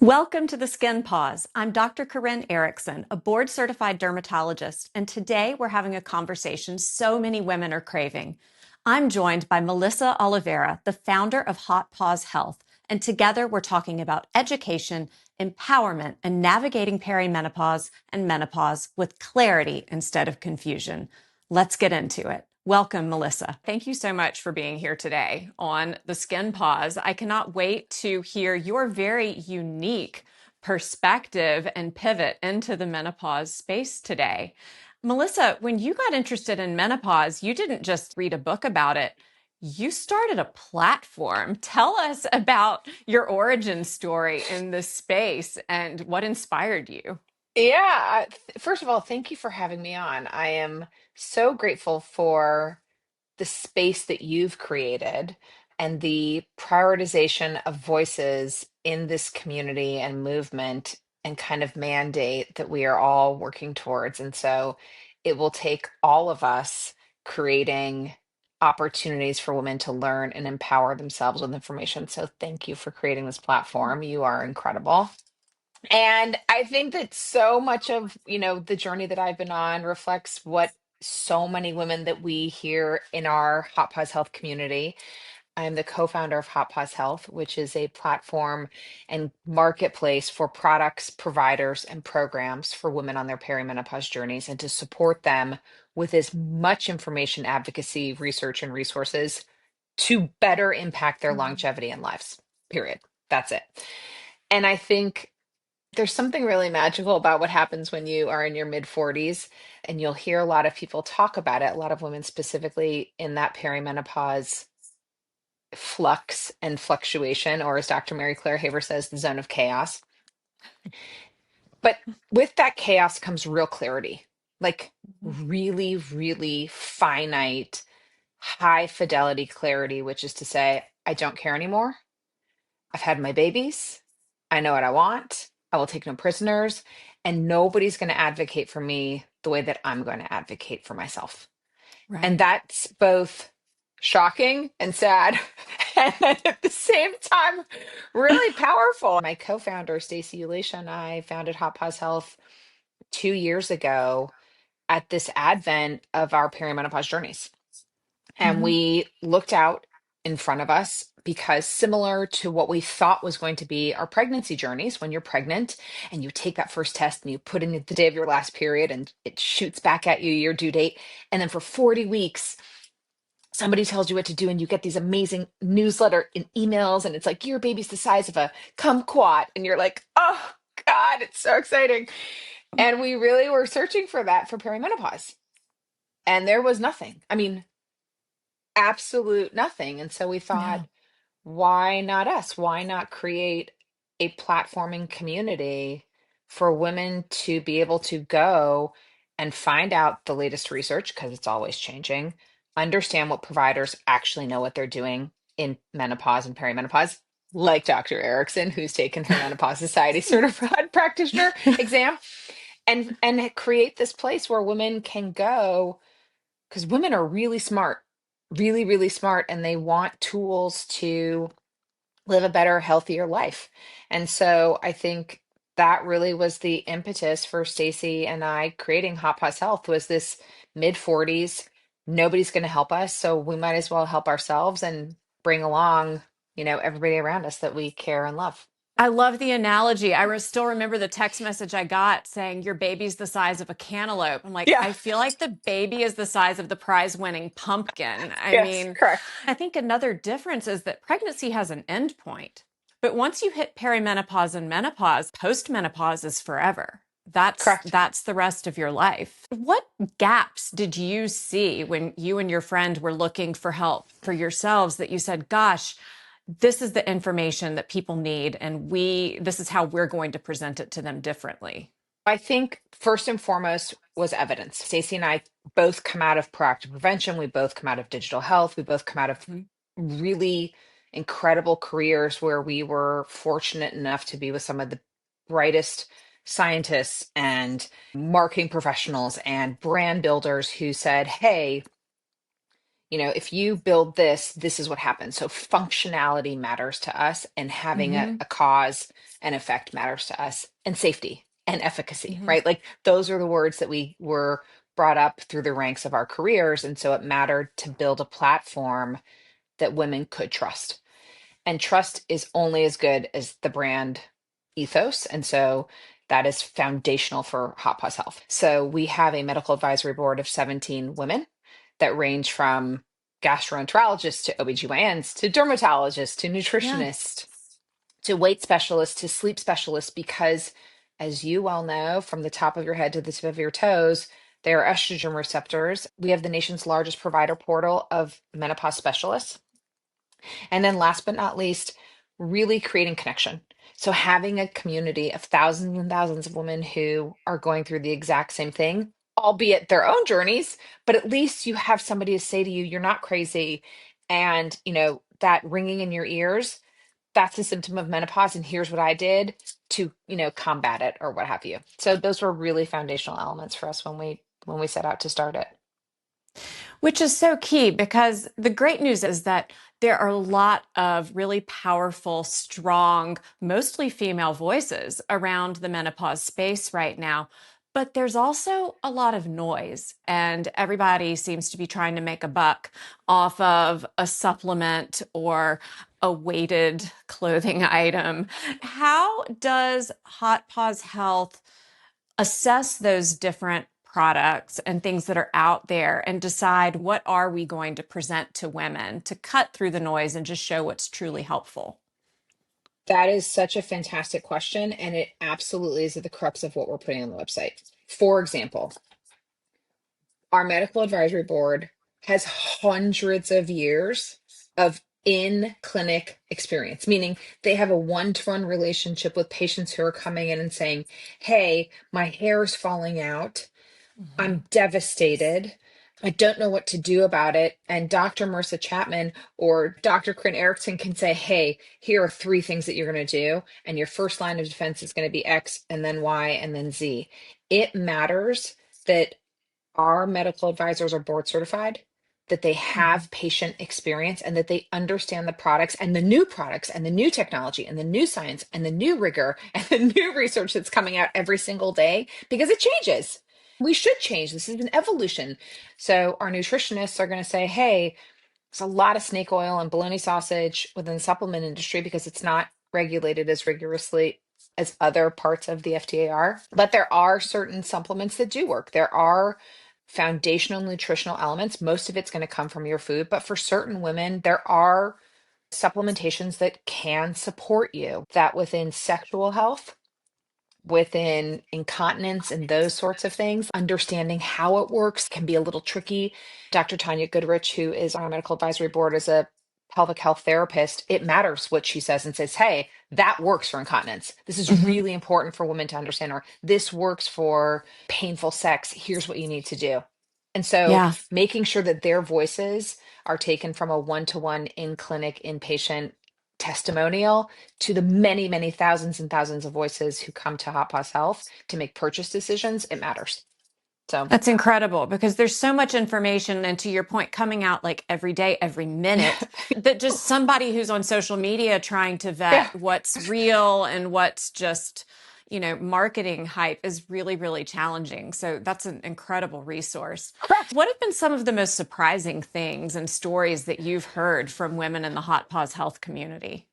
Welcome to the Skin Pause. I'm Dr. Corinne Erickson, a board-certified dermatologist, and today we're having a conversation so many women are craving. I'm joined by Melissa Oliviera, the founder of HotPause Health, and together we're talking about education, empowerment, and navigating perimenopause and menopause with clarity instead of confusion. Let's get into it. Welcome, Melissa. Thank you so much for being here today on the Skin Pause. I cannot wait to hear your very unique perspective and pivot into the menopause space today. Melissa, when you got interested in menopause, you didn't just read a book about it. You started a platform. Tell us about your origin story in this space and what inspired you. First of all, thank you for having me on. I am so grateful for the space that you've created and the prioritization of voices in this community and movement and kind of mandate that we are all working towards. And so it will take all of us creating opportunities for women to learn and empower themselves with information. So thank you for creating this platform. You are incredible. And I think that so much of, the journey that I've been on reflects what so many women that we hear in our Hot Pause Health community. I'm the co-founder of Hot Pause Health, which is a platform and marketplace for products, providers, and programs for women on their perimenopause journeys and to support them with as much information, advocacy, research, and resources to better impact their longevity and lives. Period. That's it. And I think there's something really magical about what happens when you are in your mid 40s, and you'll hear a lot of people talk about it, a lot of women specifically in that perimenopause flux and fluctuation, or as Dr. Mary Claire Haver says, the zone of chaos. But with that chaos comes real clarity, like really, really finite, high fidelity clarity, which is to say, I don't care anymore. I've had my babies. I know what I want. I will take no prisoners. And nobody's going to advocate for me the way that I'm going to advocate for myself. And Right. that's both shocking and sad. And at the same time, really powerful. My co founder, Stacey Elisha, and I founded Hot Pause Health 2 years ago at this advent of our perimenopause journeys. And Mhm. we looked out in front of us because, similar to what we thought was going to be our pregnancy journeys, when you're pregnant and you take that first test and you put in the day of your last period and it shoots back at you your due date. And then for 40 weeks, somebody tells you what to do and you get these amazing newsletter and emails and it's like your baby's the size of a kumquat and you're like, oh God, it's so exciting. And we really were searching for that for perimenopause. And there was nothing. I mean, absolute nothing. And so we Yeah. thought, why not us? Why not create a platform and community for women to be able to go and find out the latest research, because it's always changing, understand what providers actually know what they're doing in menopause and perimenopause, like Dr. Erickson, who's taken her Menopause Society certified practitioner exam, and create this place where women can go because women are really smart, really, really smart, and they want tools to live a better, healthier life. And so I think that really was the impetus for Stacey and I creating Hot Pause Health was this mid 40s. Nobody's going to help us, so we might as well help ourselves and bring along, everybody around us that we care and love. I love the analogy. Still remember the text message I got saying your baby's the size of a cantaloupe. I'm like, Yeah. I feel like the baby is the size of the prize winning pumpkin. I Yes, mean, correct. I think another difference is that pregnancy has an end point. But once you hit perimenopause and menopause, postmenopause is forever. Correct. That's the rest of your life. What gaps did you see when you and your friend were looking for help for yourselves that you said, gosh, this is the information that people need and this is how we're going to present it to them differently? I think first and foremost was evidence. Stacey and I both come out of proactive prevention. We both come out of digital health. We both come out of really incredible careers where we were fortunate enough to be with some of the brightest scientists and marketing professionals and brand builders who said, hey, if you build this, this is what happens. So functionality matters to us, and having a, Hmm. a cause and effect matters to us, and safety and efficacy, Hmm. right? Like those are the words that we were brought up through the ranks of our careers. And so it mattered to build a platform that women could trust. And trust is only as good as the brand ethos. And so that is foundational for HotPause Health. So we have a medical advisory board of 17 women that range from gastroenterologists to OBGYNs to dermatologists to Yeah. nutritionists to weight specialists to sleep specialists, because as you well know, from the top of your head to the tip of your toes, there are estrogen receptors. We have the nation's largest provider portal of menopause specialists. And then last but not least, really creating connection. So having a community of thousands and thousands of women who are going through the exact same thing, albeit their own journeys, but at least you have somebody to say to you, you're not crazy. And, that ringing in your ears, that's a symptom of menopause. And here's what I did to, combat it or what have you. So those were really foundational elements for us when we set out to start it. Which is so key because the great news is that there are a lot of really powerful, strong, mostly female voices around the menopause space right now. But there's also a lot of noise, and everybody seems to be trying to make a buck off of a supplement or a weighted clothing item. How does Hot Paws Health assess those different products and things that are out there and decide what are we going to present to women to cut through the noise and just show what's truly helpful? That is such a fantastic question, and it absolutely is at the crux of what we're putting on the website. For example, our medical advisory board has hundreds of years of in clinic experience, meaning they have a one-to-one relationship with patients who are coming in and saying, "Hey, my hair is falling out. Mhm. I'm devastated. I don't know what to do about it." And Dr. Marissa Chapman or Dr. Corinne Erickson can say, "Hey, here are three things that you're going to do. And your first line of defense is going to be X and then Y and then Z." It matters that our medical advisors are board certified, that they Mhm. have patient experience, and that they understand the products and the new technology and the new science and the new rigor and the new research that's coming out every single day, because it changes. We should change. This is an evolution. So our nutritionists are going to say, "Hey, there's a lot of snake oil and bologna sausage within the supplement industry because it's not regulated as rigorously as other parts of the FDA are. But there are certain supplements that do work. There are foundational nutritional elements. Most of it's going to come from your food. But for certain women, there are supplementations that can support you. That within sexual health, within incontinence and those sorts of things, understanding how it works can be a little tricky. Dr. Tanya Goodrich, who is on our medical advisory board, is a pelvic health therapist. It matters what she says and says, "Hey, that works for incontinence. This is Mhm. really important for women to understand, or this works for painful sex. Here's what you need to do." And so Yeah. making sure that their voices are taken from a one-to-one in clinic inpatient testimonial to the many, many thousands and thousands of voices who come to Hot Paws Health to make purchase decisions, it matters. So, That's incredible because there's so much information, and to your point, coming out like every day, every minute, that just somebody who's on social media trying to yeah, vet what's real and what's just, marketing hype is really, really challenging. So that's an incredible resource. correct. What have been some of the most surprising things and stories that you've heard from women in the Hot Paws Health community?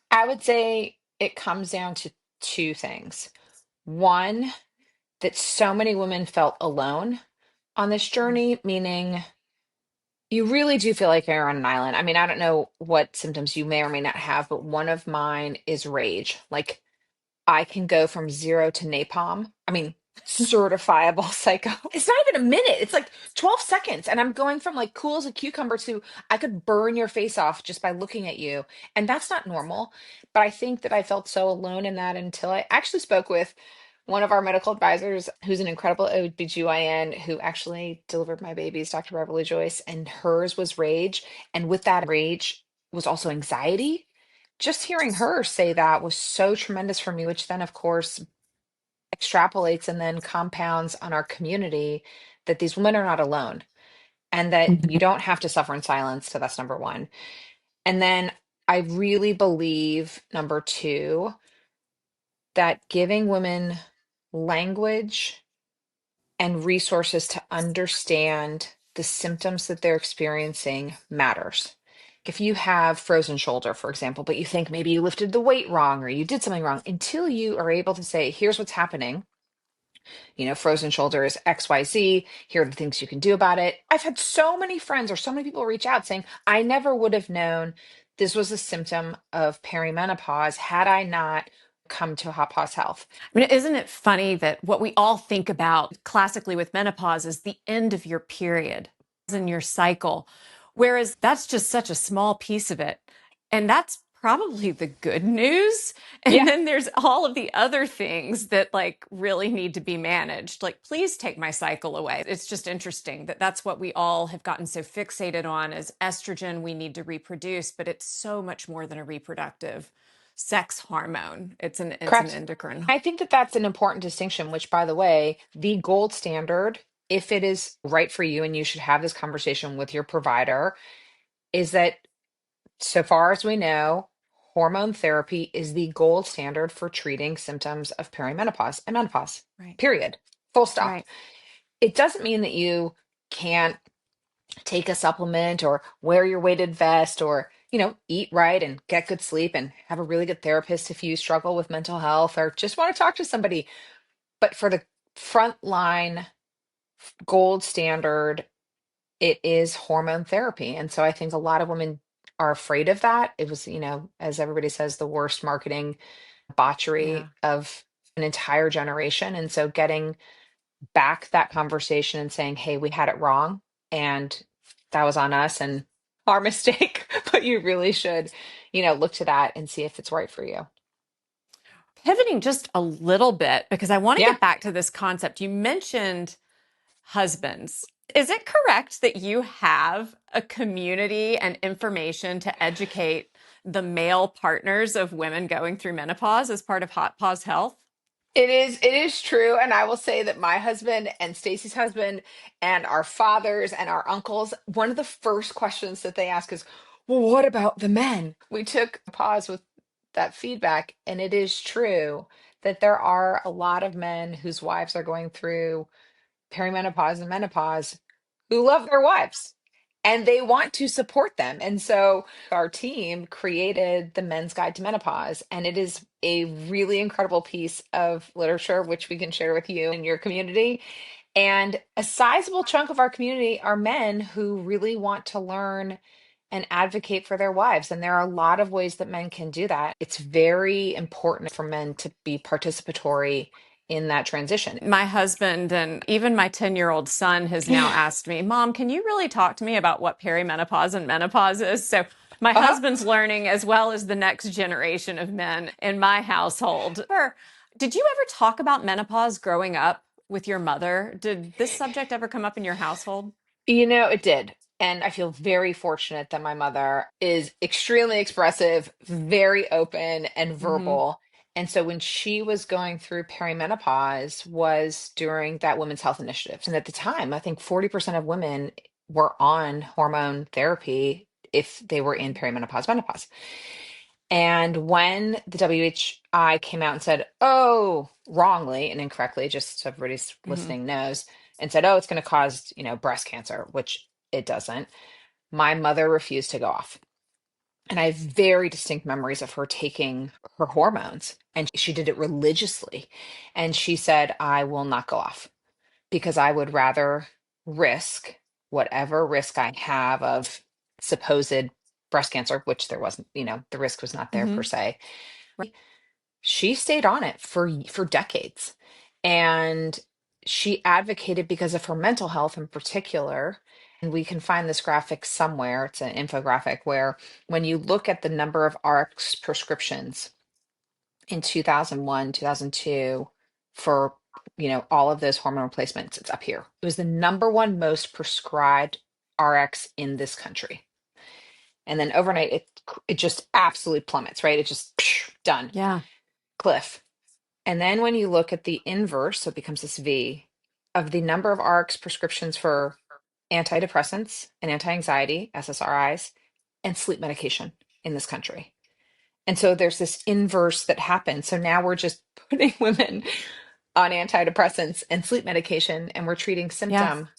I would say it comes down to two things. One, that so many women felt alone on this journey, meaning you really do feel like you're on an island. I mean, I don't know what symptoms you may or may not have, but one of mine is rage. Like, I can go from zero to napalm. I mean, certifiable psycho. It's not even a minute. It's like 12 seconds. And I'm going from like cool as a cucumber to I could burn your face off just by looking at you. And that's not normal. But I think that I felt so alone in that until I actually spoke with one of our medical advisors, who's an incredible OBGYN who actually delivered my babies, Dr. Beverly Joyce, and hers was rage. And with that rage was also anxiety. Just hearing her say that was so tremendous for me, which then, of course, extrapolates and then compounds on our community that these women are not alone. and that you don't have to suffer in silence. So that's number one. And then I really believe, number two, that giving women language and resources to understand the symptoms that they're experiencing matters. If you have frozen shoulder, for example, but you think maybe you lifted the weight wrong or you did something wrong, until you are able to say, here's what's happening, frozen shoulder is XYZ. Here are the things you can do about it. I've had so many friends or so many people reach out saying, I never would have known this was a symptom of perimenopause had I not come to HotPause Health. I mean, isn't it funny that what we all think about classically with menopause is the end of your period in your cycle, whereas that's just such a small piece of it. And that's probably the good news. And Yeah, then there's all of the other things that like really need to be managed. Like, please take my cycle away. It's just interesting that that's what we all have gotten so fixated on as estrogen. We need to reproduce, but it's so much more than a reproductive sex hormone. It's an correct. endocrine. I think that that's an important distinction, which, by the way, the gold standard, if it is right for you and you should have this conversation with your provider, is that so far as we know, hormone therapy is the gold standard for treating symptoms of perimenopause and menopause, Right. period. Full stop. Right. It doesn't mean that you can't take a supplement or wear your weighted vest or, eat right and get good sleep and have a really good therapist if you struggle with mental health or just want to talk to somebody. But for the frontline gold standard, it is hormone therapy. And so I think a lot of women are afraid of that. It was, as everybody says, the worst marketing botchery Yeah. of an entire generation. And so getting back that conversation and saying, hey, we had it wrong and that was on us and our mistake, but you really should, look to that and see if it's right for you. Pivoting just a little bit because I want to Yeah. get back to this concept. You mentioned husbands. Is it correct that you have a community and information to educate the male partners of women going through menopause as part of Hot Pause Health? It is true. And I will say that my husband and Stacy's husband and our fathers and our uncles, one of the first questions that they ask is, well, what about the men? We took a pause with that feedback, and it is true that there are a lot of men whose wives are going through perimenopause and menopause who love their wives and they want to support them. And so our team created the Men's Guide to Menopause, and it is a really incredible piece of literature, which we can share with you and your community. And a sizable chunk of our community are men who really want to learn and advocate for their wives. And there are a lot of ways that men can do that. It's very important for men to be participatory in that transition. My husband and even my 10-year-old son has now asked me, Mom, can you really talk to me about what perimenopause and menopause is? So my Uh-huh. husband's learning as well as the next generation of men in my household. Did you ever talk about menopause growing up with your mother? Did this subject ever come up in your household? It did. And I feel very fortunate that my mother is extremely expressive, very open and Hmm. verbal. And so when she was going through perimenopause was during that Women's Health Initiative. And at the time, I think 40% of women were on hormone therapy if they were in perimenopause, menopause. And when the WHI came out and said, oh, wrongly and incorrectly, just so everybody's Hmm. listening knows, and said, oh, it's going to cause, breast cancer, which it doesn't, my mother refused to go off. And I have very distinct memories of her taking her hormones, and she did it religiously. And she said, I will not go off because I would rather risk whatever risk I have of supposed breast cancer, which there wasn't, the risk was not there per Hmm. se. She stayed on it for decades, and she advocated because of her mental health in particular. And we can find this graphic somewhere. It's an infographic where when you look at the number of RX prescriptions in 2001, 2002 for all of those hormone replacements, it's up here. It was the number one most prescribed RX in this country. And then overnight it just absolutely plummets, right? It just done. Yeah. Cliff. And then when you look at the inverse, so it becomes this V of the number of RX prescriptions for antidepressants and anti-anxiety, SSRIs, and sleep medication in this country. And so there's this inverse that happens. So now we're just putting women on antidepressants and sleep medication, and we're treating Yeah. symptom,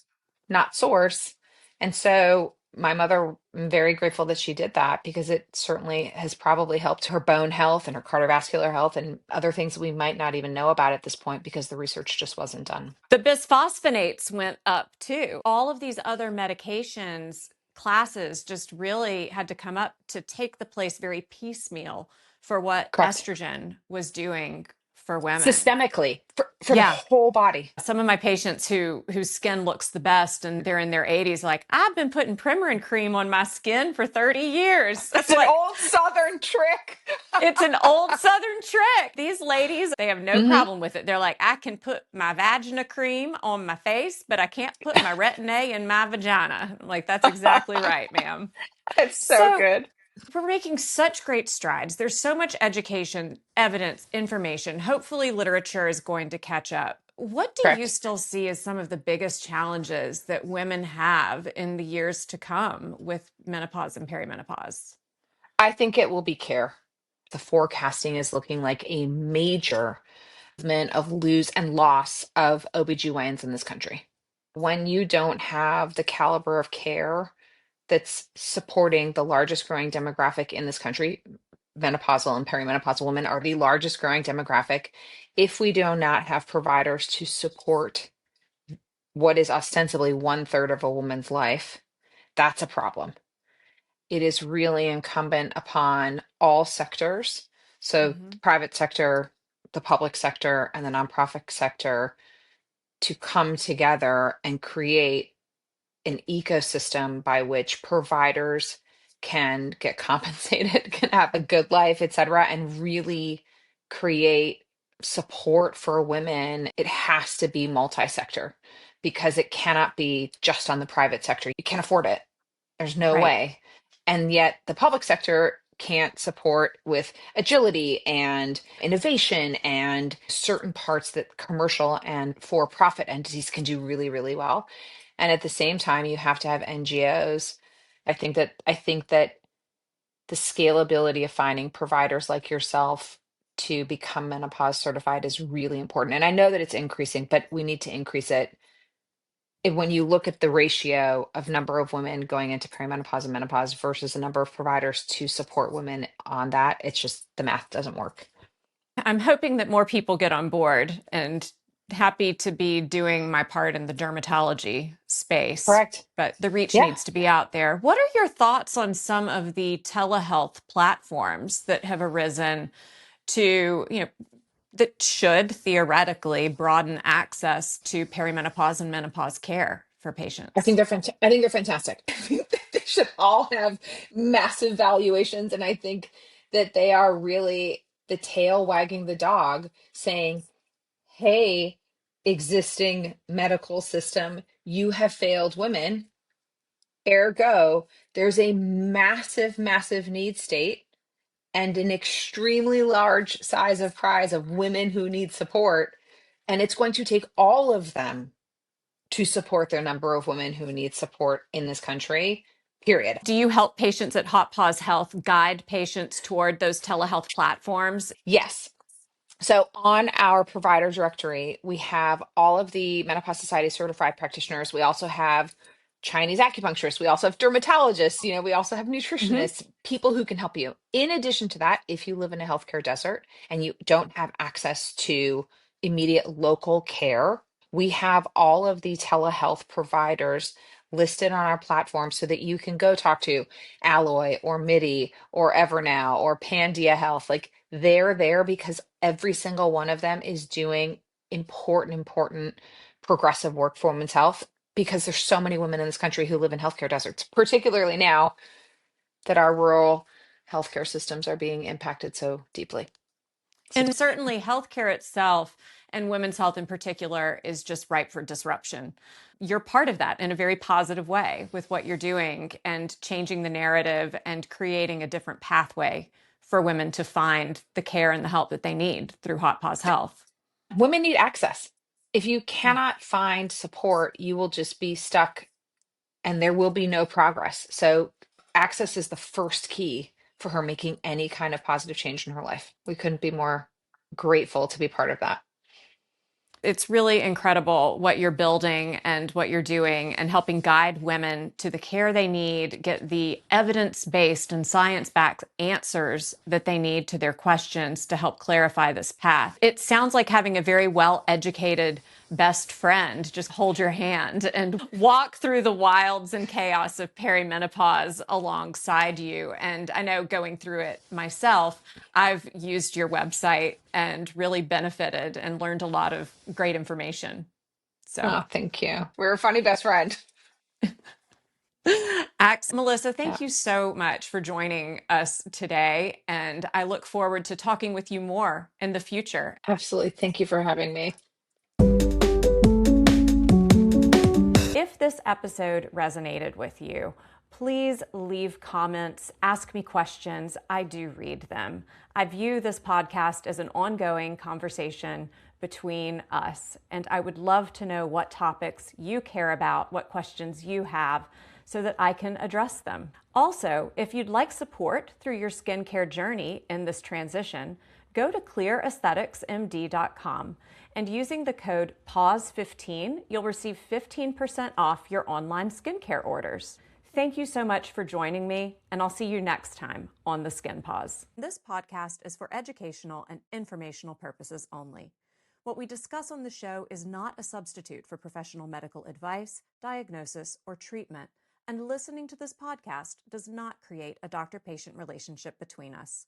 not source. And so my mother, I'm very grateful that she did that because it certainly has probably helped her bone health and her cardiovascular health and other things that we might not even know about at this point because the research just wasn't done. The bisphosphonates went up too. All of these other medications classes just really had to come up to take the place very piecemeal for what Correct. estrogen was doing for women. Systemically for the Yeah. whole body. Some of my patients whose skin looks the best and they're in their 80s, like, I've been putting Premarin cream on my skin for 30 years. It's It's an like, old Southern trick. it's an old Southern trick. These ladies, they have no Hmm. problem with it. They're like, I can put my vagina cream on my face, but I can't put my retin-A in my vagina. I'm like, that's exactly right, ma'am. It's so So good. we're making such great strides. There's so much education, evidence, information. Hopefully, literature is going to catch up. What do you Correct. still see as some of the biggest challenges that women have in the years to come with menopause and perimenopause? I think it will be care. The forecasting is looking like a major movement of lose and loss of OBGYNs in this country. When you don't have the caliber of care that's supporting the largest growing demographic in this country, menopausal and perimenopausal women are the largest growing demographic. If we do not have providers to support what is ostensibly one third of a woman's life, that's a problem. It is really incumbent upon all sectors. So, Mm-hmm. the private sector, the public sector, and the nonprofit sector to come together and create an ecosystem by which providers can get compensated, can have a good life, et cetera, and really create support for women. It has to be multi-sector because it cannot be just on the private sector. You can't afford it. There's no Right. way. And yet the public sector can't support with agility and innovation and certain parts that commercial and for-profit entities can do really, really well. And at the same time, you have to have NGOs. I think that the scalability of finding providers like yourself to become menopause certified is really important. And I know that it's increasing, but we need to increase it. When you look at the ratio of number of women going into perimenopause and menopause versus the number of providers to support women on that, it's just the math doesn't work. I'm hoping that more people get on board and happy to be doing my part in the dermatology space, Correct. but the reach Yeah. needs to be out there. What are your thoughts on some of the telehealth platforms that have arisen to, that should theoretically broaden access to perimenopause and menopause care for patients? I think they're fantastic. I think that they should all have massive valuations, and I think that they are really the tail wagging the dog, saying, "Hey, existing medical system, you have failed women. Ergo, there's a massive, massive need state and an extremely large size of prize of women who need support, and it's going to take all of them to support their number of women who need support in this country, period." Do you help patients at HotPause Health guide patients toward those telehealth platforms? Yes. So on our provider directory, we have all of the Menopause Society certified practitioners. We also have Chinese acupuncturists. We also have dermatologists. We also have Mhm. nutritionists, people who can help you. In addition to that, if you live in a healthcare desert and you don't have access to immediate local care, we have all of the telehealth providers listed on our platform so that you can go talk to Alloy or MIDI or Evernow or Pandia Health. Like they're there because every single one of them is doing important progressive work for women's health because there's so many women in this country who live in healthcare deserts, particularly now that our rural healthcare systems are being impacted so deeply. So And certainly, healthcare itself and women's health in particular is just ripe for disruption. You're part of that in a very positive way with what you're doing and changing the narrative and creating a different pathway for women to find the care and the help that they need through Hot Paws Health. women need access. If you Yeah. cannot find support, you will just be stuck and there will be no progress. So access is the first key for her making any kind of positive change in her life. We couldn't be more grateful to be part of that. It's really incredible what you're building and what you're doing and helping guide women to the care they need, get the evidence-based and science-backed answers that they need to their questions to help clarify this path. It sounds like having a very well-educated best friend just hold your hand and walk through the wilds and chaos of perimenopause alongside you. And I know going through it myself, I've used your website and really benefited and learned a lot of great information. So, Oh, thank you. We're a funny best friend. Melissa, Yeah, thank you so much for joining us today. And I look forward to talking with you more in the future. absolutely. Thank you for having me. If this episode resonated with you, please leave comments, ask me questions. I do read them. I view this podcast as an ongoing conversation between us, and I would love to know what topics you care about, what questions you have, so that I can address them. Also, if you'd like support through your skincare journey in this transition, go to clearaestheticsmd.com and using the code PAUSE15, you'll receive 15% off your online skincare orders. Thank you so much for joining me, and I'll see you next time on The Skin Pause. This podcast is for educational and informational purposes only. What we discuss on the show is not a substitute for professional medical advice, diagnosis, or treatment, and listening to this podcast does not create a doctor-patient relationship between us.